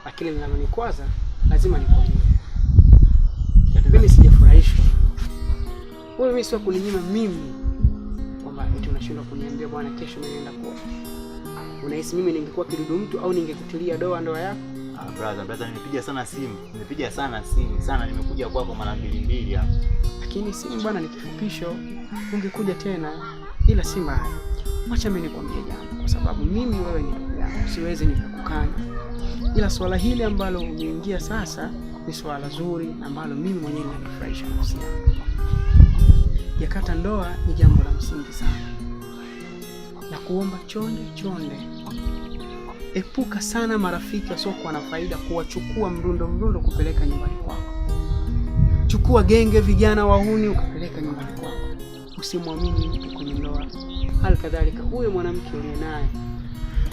lakini linanikwaza lazima nikwambie. Mimi sijafurahishwa. Wewe mimi sio kuninyima mimi kwamba eti unashindwa kuniambia bwana kesho mimi naenda kuoa. Unahisi mimi ningekuwa kidudu mtu au ningekutilia ndoa yako? Brother nimepiga sana simu sana, nimekuja kwako mara 2 hapa. Lakini simu bwana ni kifupisho, ungekuja tena, ila si mbaya. Acha mimi nikwambie jambo, kwa sababu mimi wewe ni ndugu yangu, siwezi nikakukana. Ila swala hili ambalo umeingia sasa ni swala zuri ambalo mimi mwenyewe ninafurahisha nafsi yangu. Yakata ndoa ni jambo la msingi sana. Na kuomba chonde. Epuka sana marafiki wasiokuwa na faida kuwachukua mrundo kupeleka nyumbani kwako. Chukua genge vijana wahuni ukapeleka nyumbani kwako. Usimwamini mtu kwenye ndoa. Hali kadhalika huyo mwanamke uliye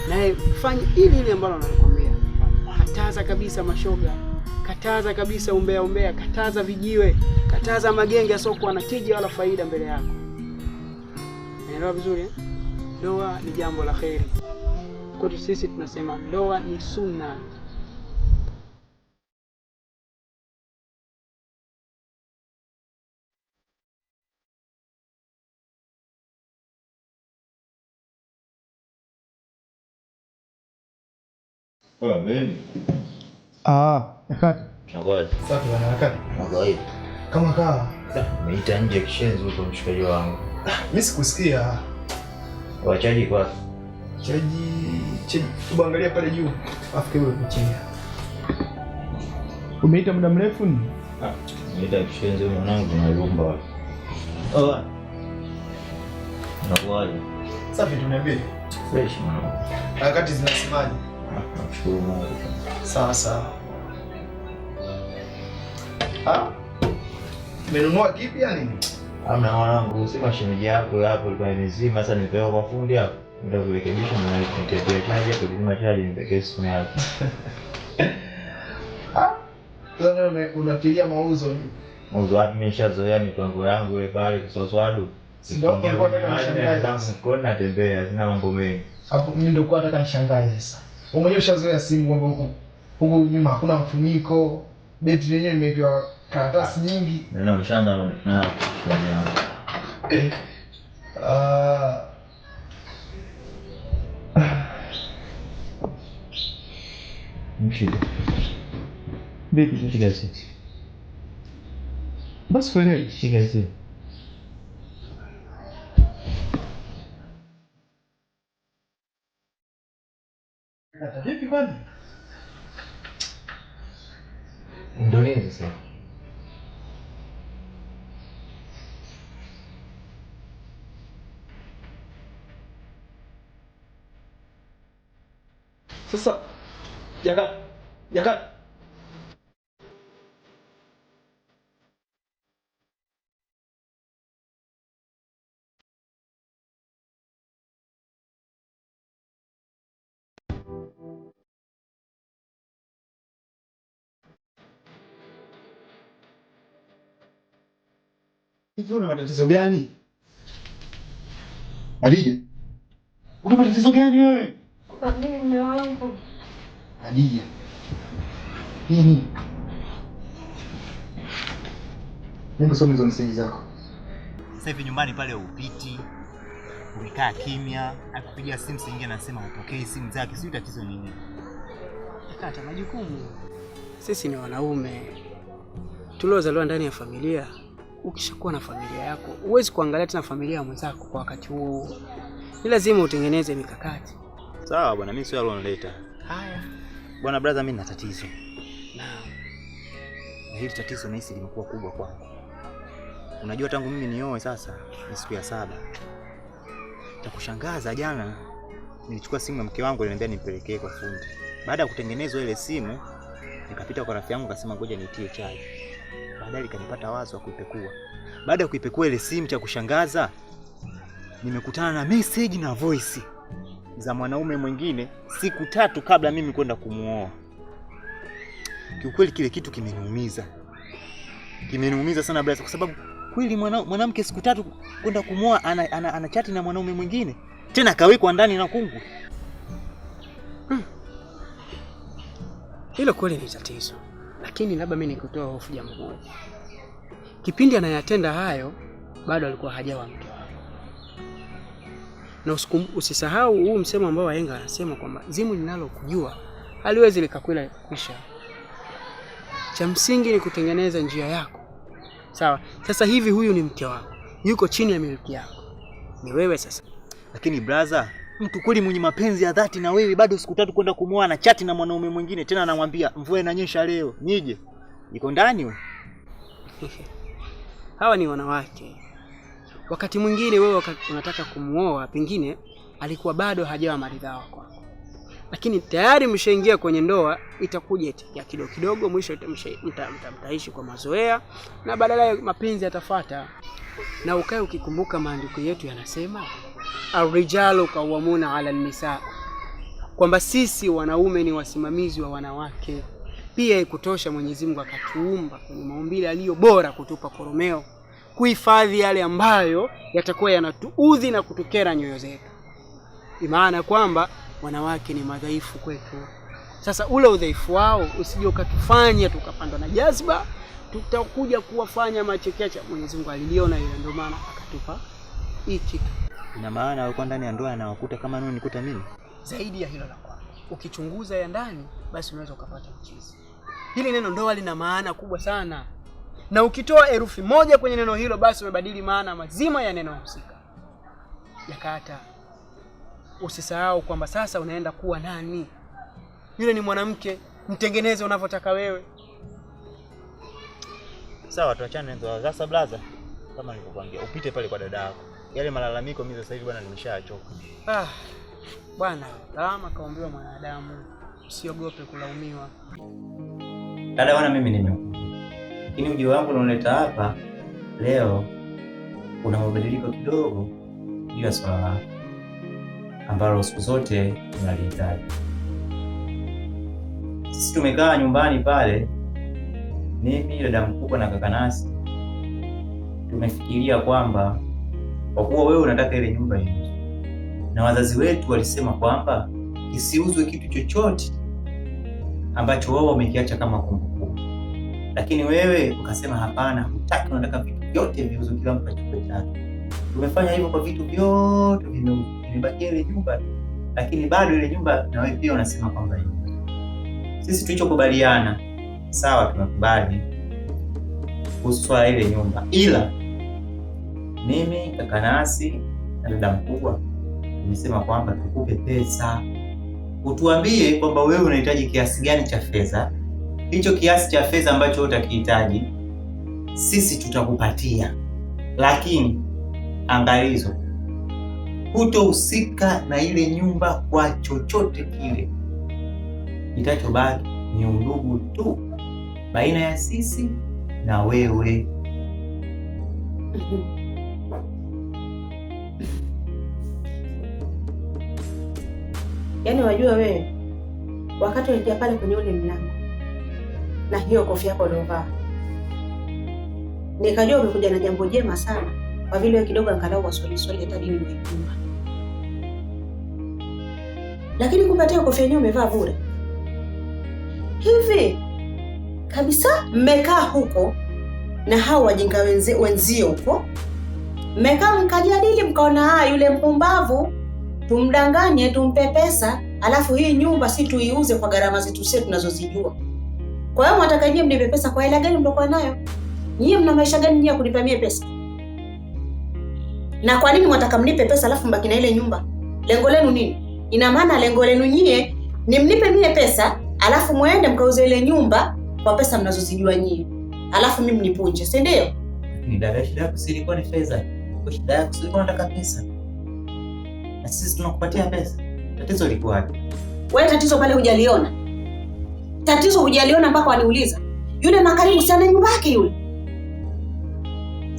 naye fanya ile ambalo anakuambia. Kataza kabisa mashoga. Kataza kabisa umbea, kataza vijiwe, kataza magenge yasiokuwa na tija wala faida mbele yako. Unaelewa vizuri eh? Ndoa ni jambo la kheri. Kwetu sisi tunasema ndoa ni sunna. Mimi. Yakati. Ngoja. Safi bwana Yakati. Ngoja. Kama kawa. Umeita nje kishenzi huko mshikaji wangu. Mimi sikusikia. Wachaji kwa. Chaji. Uangalia pale juu. Afu wewe kuchia. Umeita muda mrefu ni? Umeita kishenzi mwanangu na rumba. Ngoja. Safi tunaambia. Fresh mwanangu. Yakati zinasemaje? Nashukuru Mungu. Sawa. Umenunua kipi yani? Amna mwanangu, si mashine yako hapo ilikuwa imezima, sasa nipewa kwa fundi hapo. Ndio kurekebisha na nitetea chaji hapo, kuzima chaji nipekee simu yako. Sasa unafikiria mauzo? Mauzo wapi? Nimeshazoea mipango yangu ile pale kusoswadu. Ndio kwa nini natembea, sina mambo mengi. Hapo mimi ndio kwa nataka nishangae sasa. Wewe mwenyewe ushazoea simu kwamba huko nyuma hakuna mfuniko, betri yenyewe imepewa karatasi nyingi. Ndio mshanga na kufanya. Mshide. Vipi shigazi? Basi kweli shigazi. Vipi kwani? Ndio nini sasa? Sasa Yakati. Hivi una matatizo gani? Adija. Una matatizo gani wewe? Nini mume wangu? Adija. Nini? Mungu soma hizo meseji zako. Sasa hivi nyumbani pale upiti. Umekaa kimya, akupigia simu singia anasema upokee simu zake, sio tatizo nini? Kata majukumu. Sisi ni wanaume. Tuliozaliwa ndani ya familia. Ukishakuwa na familia yako, huwezi kuangalia tena familia ya mwenzako kwa wakati huo. Ni lazima utengeneze mikakati. Sawa bwana, mimi sio alonileta. Haya. Bwana brother, mimi nina tatizo. Naam. Na hili tatizo nahisi limekuwa kubwa kwangu. Unajua tangu mimi nioe sasa ni siku ya 7. Takushangaza jana nilichukua simu ya mke wangu aliniambia nimpelekee kwa fundi. Baada ya kutengenezwa ile simu, nikapita kwa rafiki yangu akasema ngoja niitie chaji. Baadaye kanipata wazo wa kuipekua. Baada ya kuipekua ile simu, cha kushangaza nimekutana na message na voice za mwanaume mwingine siku 3 kabla mimi kwenda kumuoa. Kiukweli kile kitu kimeniumiza. Kimeniumiza sana brother, kwa sababu kweli mwanamke siku 3 kwenda kumuoa ana chati na mwanaume mwingine. Tena kawekwa ndani na kungu. Hilo kweli ni tatizo. Lakini labda mimi nikutoa hofu jambo moja. Kipindi anayatenda hayo bado alikuwa hajawa mke wako. Na usisahau huu msemo ambao wahenga anasema kwamba zimu linalokujua haliwezi likakwila kisha. Cha msingi ni kutengeneza njia yako. Sawa? Sasa hivi huyu ni mke wako. Yuko chini ya miliki yako. Ni wewe sasa. Lakini brother, mtu kweli mwenye mapenzi ya dhati na wewe bado siku 3 kwenda kumuoa na chati na mwanaume mwingine, tena anamwambia mvua inanyesha leo, nije. Niko ndani wewe. Hawa ni wanawake. Wakati mwingine wewe unataka kumuoa, pengine alikuwa bado hajawa maridhawa kwako. Lakini tayari mshaingia kwenye ndoa, itakuja ya kidogo kidogo, mwisho mtaishi kwa mazoea na badala mapenzi yatafuata. Na ukae ukikumbuka maandiko yetu yanasema ar-rijalu qawwamuna 'ala an-nisaa, kwamba sisi wanaume ni wasimamizi wa wanawake. Pia ikutosha Mwenyezi Mungu akatuumba kwenye maumbile aliyo bora kutupa koromeo, kuhifadhi yale ambayo yatakuwa yanatuudhi na kutukera nyoyo zetu. Imaana kwamba wanawake ni madhaifu kwetu. Sasa ule udhaifu wao usije ukatufanya tukapandwa na jazba, tutakuja kuwafanya machekecha. Mwenyezi Mungu aliliona ile, ndio maana akatupa hii kitu. Ina maana wako ndani ya ndoa anawakuta kama nini nikuta mimi? Zaidi ya hilo la kwanza, ukichunguza ya ndani basi unaweza ukapata mchizi. Hili neno ndoa lina maana kubwa sana. Na ukitoa herufi moja kwenye neno hilo basi umebadili maana mazima ya neno husika. Yakata. Usisahau kwamba sasa unaenda kuwa nani? Yule ni mwanamke, mtengeneze unavyotaka wewe. Sawa, tuachane ndio. Sasa blaza, kama nilivyokuambia, upite pale kwa dada yako. Yale malalamiko mimi sasa hivi bwana nimeshaachoka. Bwana, kama kaombewa mwanadamu, usiogope kulaumiwa. Dada bwana, mimi nimekuja. Lakini ujio wangu unaoleta hapa leo una mabadiliko kidogo juu ya swala lako ambalo siku zote tunalihitaji. Sisi tumekaa nyumbani pale, mimi, dada mkubwa na kaka Nasi, tumefikiria kwamba kwa kuwa wewe unataka ile nyumba iuzwe na wazazi wetu walisema kwamba isiuzwe kitu chochote ambacho wao wamekiacha kama kumbukumbu, lakini wewe ukasema hapana, hutaki, unataka vitu vyote viuzwe, kila mtu achukue chake. Tumefanya hivyo kwa vitu vyote vimeuzwa, imebaki ile nyumba, lakini bado ile nyumba na wewe pia unasema kwamba hiyo. Sisi tulichokubaliana, sawa, tumekubali kuhusu ile nyumba, ila mimi, kaka Nasi na dada mkubwa tumesema kwamba tukupe pesa, utuambie kwamba wewe unahitaji kiasi gani cha fedha. Hicho kiasi cha fedha ambacho utakihitaji sisi tutakupatia, lakini angalizo, hutohusika na ile nyumba kwa chochote kile. Kitachobaki ni undugu tu baina ya sisi na wewe. Yaani wajua wewe, wakati unaingia pale kwenye ule mlango na hiyo kofia yako uliovaa, nikajua umekuja na jambo jema sana, kwa vile wewe kidogo angalau waswali hata dini umejua. Lakini kupatia kofia yenyewe umevaa bure. Hivi kabisa mmekaa huko na hao wajinga wenzio huko, mmekaa mkajadili, mkaona yule mpumbavu tumdanganye, tumpe pesa, alafu hii nyumba si tuiuze kwa gharama zetu sisi tunazozijua. Kwa hiyo mnataka nyinyi mnipe pesa kwa hela gani mlikuwa nayo? Nyinyi mna maisha gani nyinyi kunipa mie pesa? Na kwa nini mnataka mnipe pesa alafu mbaki na ile nyumba? Lengo lenu nini? Ina maana lengo lenu nyinyi ni mnipe mie pesa, alafu muende mkauze ile nyumba kwa pesa mnazozijua nyinyi. Alafu mimi mnipunje, si ndio? Ni dada, shida yako si ilikuwa ni fedha. Kwa shida yako si ilikuwa unataka pesa. Na sisi tunakupatia pesa. Tatizo liko wapi? Wewe tatizo pale hujaliona. Tatizo hujaliona mpaka waniuliza. Yule Makarimu si ana nyumba yake yule.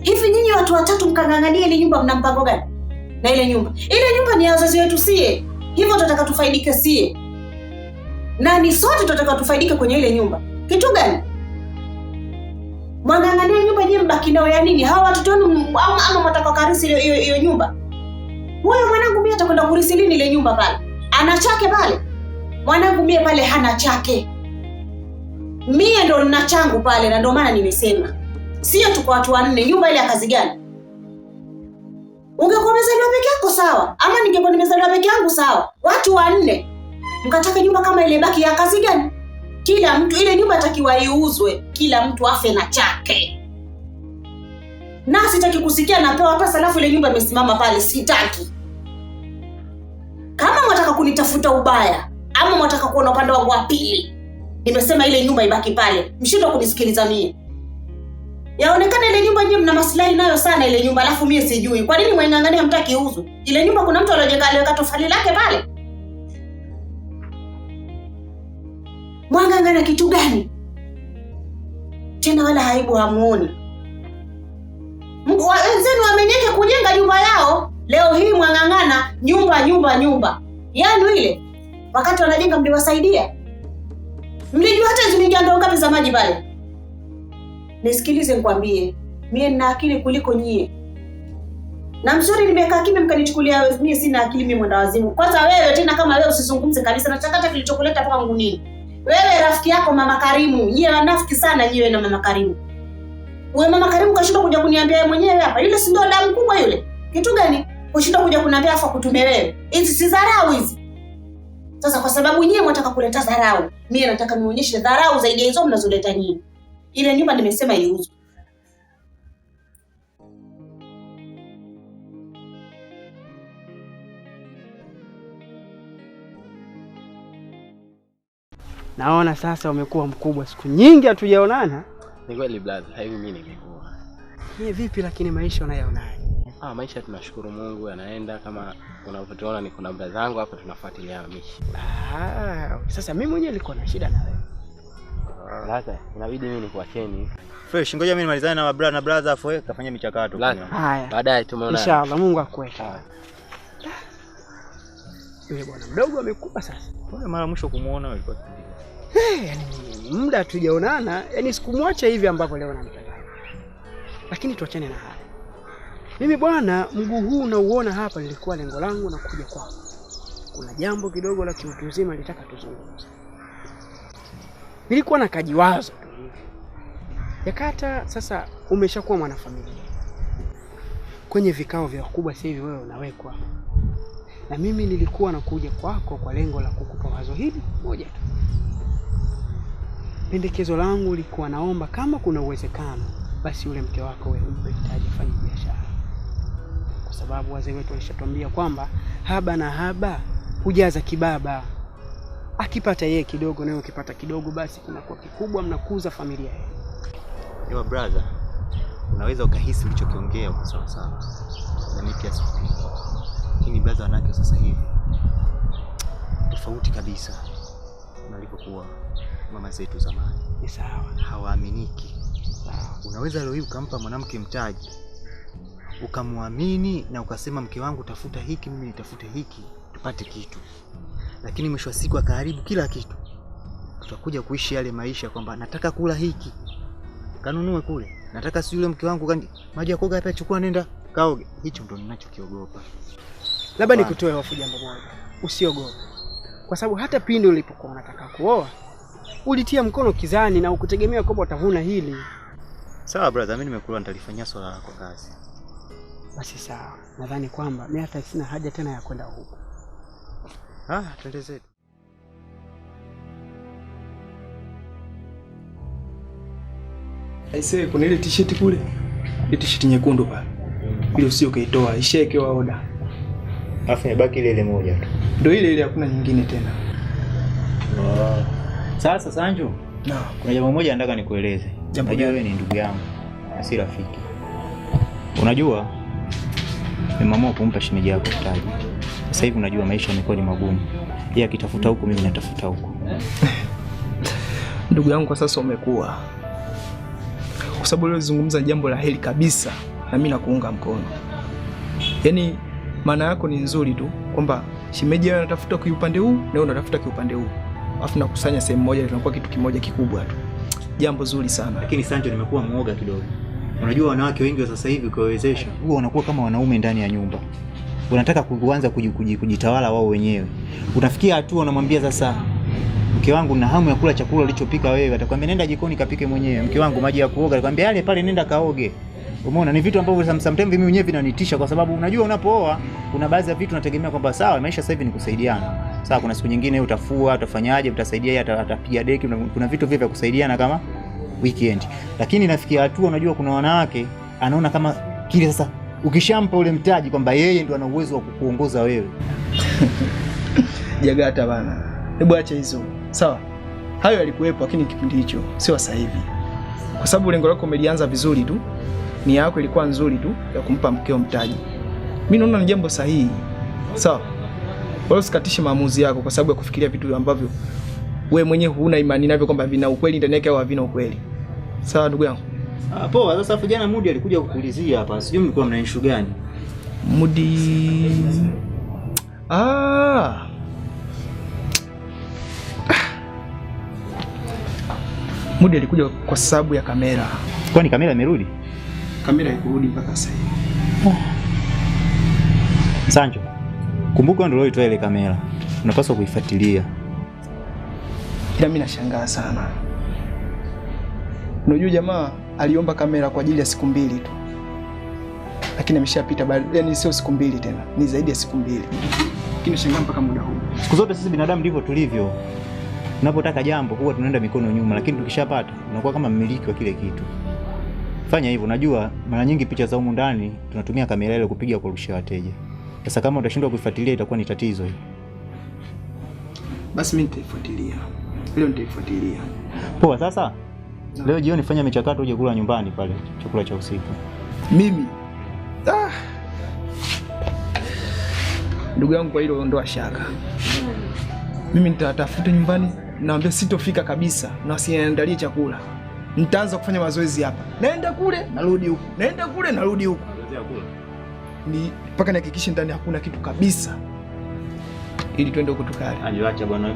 Hivi nyinyi watu watatu mkangangania ile nyumba, mna mpango gani? Na ile nyumba. Ile nyumba ni ya wazazi wetu sie. Hivyo tutataka tufaidike sie. Na ni sote tutataka tufaidike kwenye ile nyumba. Kitu gani? Mwangangania nyumba nyinyi mbaki nao ya nini? Hawa watoto wenu ama mtaka karisi hiyo nyumba? Huyo mwanangu mimi atakwenda kurisi lini ile nyumba pale? Ana chake pale? Mwanangu mimi pale hana chake. Mie ndo nina changu pale na ndio maana nimesema. Sio tuko watu wanne, nyumba ile ya kazi gani? Ungekuwa umezaliwa peke yako sawa, ama ningekuwa nimezaliwa peke yangu sawa. Watu wanne. Mkataka nyumba kama ile baki ya kazi gani? Kila mtu ile nyumba atakiwa iuzwe, kila mtu afe na chake. Na sitaki kusikia napewa pesa alafu ile nyumba imesimama pale, sitaki. Kama mwataka kunitafuta ubaya, ama mwataka kuona upande wangu wa pili, nimesema ile nyumba ibaki pale. Mshindwa kunisikiliza mie. Yaonekana ile nyumba nyinyi mna maslahi nayo sana ile nyumba, alafu mie sijui. Kwa nini mwaingangania mtaki iuzwe? Ile nyumba kuna mtu aliyojenga tofali lake pale. Mwangangana kitu gani? Tena wala haibu hamuoni. Wenzenu wamenyeke kujenga nyumba yao. Leo hii mwangangana nyumba. Yaani ile wakati wanajenga mliwasaidia. Mlijua hata zimingia ndoo ngapi za maji pale. Nisikilize nikwambie, mie nina akili kuliko nyie. Na mzuri nimekaa kimya mkanichukulia mie sina akili, mimi mwenda wazimu. Kwanza wewe tena kama wewe usizungumze kabisa, na chakata kilichokuleta hapa kwangu nini? Wewe rafiki yako Mama Karimu, nyie wanafiki sana nyie na Mama Karimu. Wewe Mama Karimu kashinda kuja kuniambia yeye mwenyewe hapa. Yule si ndo damu kubwa yule. Kitu gani? Kushinda kuja kuniambia afa kutume wewe. Hizi si dharau hizi. Sasa kwa sababu nyie mwataka kuleta dharau, mimi nataka nionyeshe dharau zaidi ya hizo mnazoleta nyinyi. Ile nyumba nimesema iuzwe. Naona sasa umekuwa mkubwa, siku nyingi hatujaonana. Ni kweli brother, hivi mimi nimekuwa. Ni vipi lakini maisha unayaonaje? Maisha tunashukuru Mungu yanaenda kama unavyotuona, niko na brother zangu hapa tunafuatilia maisha. Sasa mimi mwenyewe niko na shida na wewe. Brother, inabidi mimi nikuacheni. Fresh, ngoja mimi nimalizane na brother na brother afu kafanya michakato. Haya. Baadaye tumeona. Inshallah Mungu akuweke. Yule bwana mdogo amekupa sasa. Wewe mara mwisho kumuona ulikuwa yani muda hatujaonana, yani sikumwacha hivi ambapo leo namtazama. Lakini tuachane na haya. Mimi bwana, mguu huu unauona hapa, nilikuwa lengo langu na kuja kwako. Kuna jambo kidogo la kiutu uzima nilitaka tuzungumze. Nilikuwa na kajiwazo tu hivi. Yakata sasa umeshakuwa mwanafamilia. Kwenye vikao vya wakubwa sasa hivi wewe unawekwa. Na mimi nilikuwa nakuja kwako kwa lengo la kukupa wazo hili moja tu. Pendekezo langu lilikuwa naomba kama kuna uwezekano basi yule mke wako wewe umpe mtaji afanye biashara. Kwa sababu wazee wetu walishatuambia kwamba haba na haba hujaza kibaba. Akipata yeye kidogo na wewe ukipata kidogo basi kinakuwa kikubwa, mnakuza familia yenu. Ewa brother, unaweza ukahisi ulichokiongea kwa sawa sawa. Na mimi pia sikupinga. Lakini brother wanake sasa hivi tofauti kabisa na walivyokuwa mama zetu zamani. Ni sawa. Hawaaminiki. Unaweza leo hii ukampa mwanamke mtaji, ukamwamini na ukasema mke wangu tafuta hiki, mimi nitafute hiki, tupate kitu. Lakini mwisho wa siku akaharibu kila kitu. Tutakuja kuishi yale maisha kwamba nataka kula hiki, kanunue kule. Nataka si yule mke wangu maji ya kuoga hapa chukua nenda kaoge. Hicho ndo ninachokiogopa. Labda nikutoe hofu jambo moja. Usiogope. Kwa sababu hata pindi ulipokuwa unataka kuoa, ulitia mkono kizani na ukutegemea kwamba utavuna hili. Sawa brother, mimi nimekula, nitalifanyia swala lako kazi. Basi sawa. Nadhani kwamba mimi hata sina haja tena ya kwenda huko. Twende zetu. Aisee, kuna ile t-shirt kule. Ile t-shirt nyekundu pale. Ile usio kaitoa, ishaekewa oda. Afu imebaki ile moja tu. Ndio ile hakuna nyingine tena. Sasa Sanjo, kuna jambo moja nataka nikueleze. Unajua wewe ni ndugu yangu na si rafiki. Unajua nimeamua kumpa shemeji yako mtaji. Sasa hivi unajua maisha yamekuwa ni magumu. Yeye akitafuta huko, mimi natafuta huko. Ndugu yangu, kwa sasa umekuwa. Kwa sababu leo zungumza jambo la heri kabisa na mimi nakuunga mkono. Yaani maana yako ni nzuri tu kwamba shemeji yeye anatafuta kwa upande huu na wewe unatafuta kwa upande huu. Alafu nakusanya sehemu moja tunakuwa kitu kimoja kikubwa tu. Jambo zuri sana. Lakini Sanjo, nimekuwa muoga kidogo. Unajua wanawake wengi wa sasa hivi kuwawezesha, huwa wanakuwa kama wanaume ndani ya nyumba. Unataka kuanza kujitawala wao wenyewe. Unafikia hatua unamwambia sasa mke wangu na hamu ya kula chakula ulichopika wewe, atakwambia nenda jikoni kapike mwenyewe. Mke wangu maji ya kuoga, atakwambia yale pale nenda kaoge. Umeona, ni vitu ambavyo sometimes mimi mwenyewe vinanitisha, kwa sababu unajua unapooa kuna baadhi ya vitu unategemea kwamba sawa, maisha sasa hivi ni kusaidiana. Sawa, kuna siku nyingine utafua, utafanyaje, utasaidia yeye, atapiga deki, kuna vitu vya kusaidiana kama weekend. Lakini nafikia hatua, unajua kuna wanawake anaona kama kile sasa ukishampa ule mtaji kwamba yeye ndo ana uwezo wa kukuongoza wewe. Jagata bana, hebu acha hizo. Sawa, hayo yalikuwepo, lakini kipindi hicho sio sasa hivi, kwa sababu lengo lako umelianza vizuri tu, nia yako ilikuwa nzuri tu ya kumpa mkeo mtaji. Mimi naona ni jambo sahihi. Sawa, wala usikatishe maamuzi yako kwa sababu ya kufikiria vitu ambavyo wewe mwenyewe huna imani navyo kwamba vina ukweli ndani yake au havina ukweli. Sawa ndugu yangu. Poa. Sasa vijana Mudi alikuja kukuulizia hapa, sijui mlikuwa mna issue gani? Mudi Mudi alikuja kwa sababu ya kamera. Kwani kamera imerudi? Kamera ikurudi mpaka sasa hivi. Sancho, kumbuka ndio ulitoa ile kamera. Unapaswa kuifuatilia. Ila mimi nashangaa sana. Unajua jamaa aliomba kamera kwa ajili ya siku 2 tu. Lakini ameshapita yani sio siku 2 tena, ni zaidi ya siku 2. Lakini nashangaa mpaka muda huu. Siku zote sisi binadamu ndivyo tulivyo. Tunapotaka jambo huwa tunaenda mikono nyuma, lakini tukishapata unakuwa kama mmiliki wa kile kitu. Fanya hivyo. Najua mara nyingi picha za humu ndani tunatumia kamera ile kupiga kwa rushia wateja. Sasa kama utashindwa kuifuatilia itakuwa ni tatizo hili. Basi mimi nitaifuatilia. Leo nitaifuatilia. Poa. Sasa leo jioni fanya michakato uje kula nyumbani pale chakula cha usiku. Mimi ndugu yangu, kwa hilo ondoa shaka. Mimi nitatafuta nyumbani, naambia sitofika kabisa na wasiandalie chakula. Nitaanza kufanya mazoezi hapa. Naenda kule, narudi huku. Naenda kule, narudi huku. Ni mpaka nihakikishe ndani hakuna kitu kabisa. Ili twende huko tukale. Acha bwana.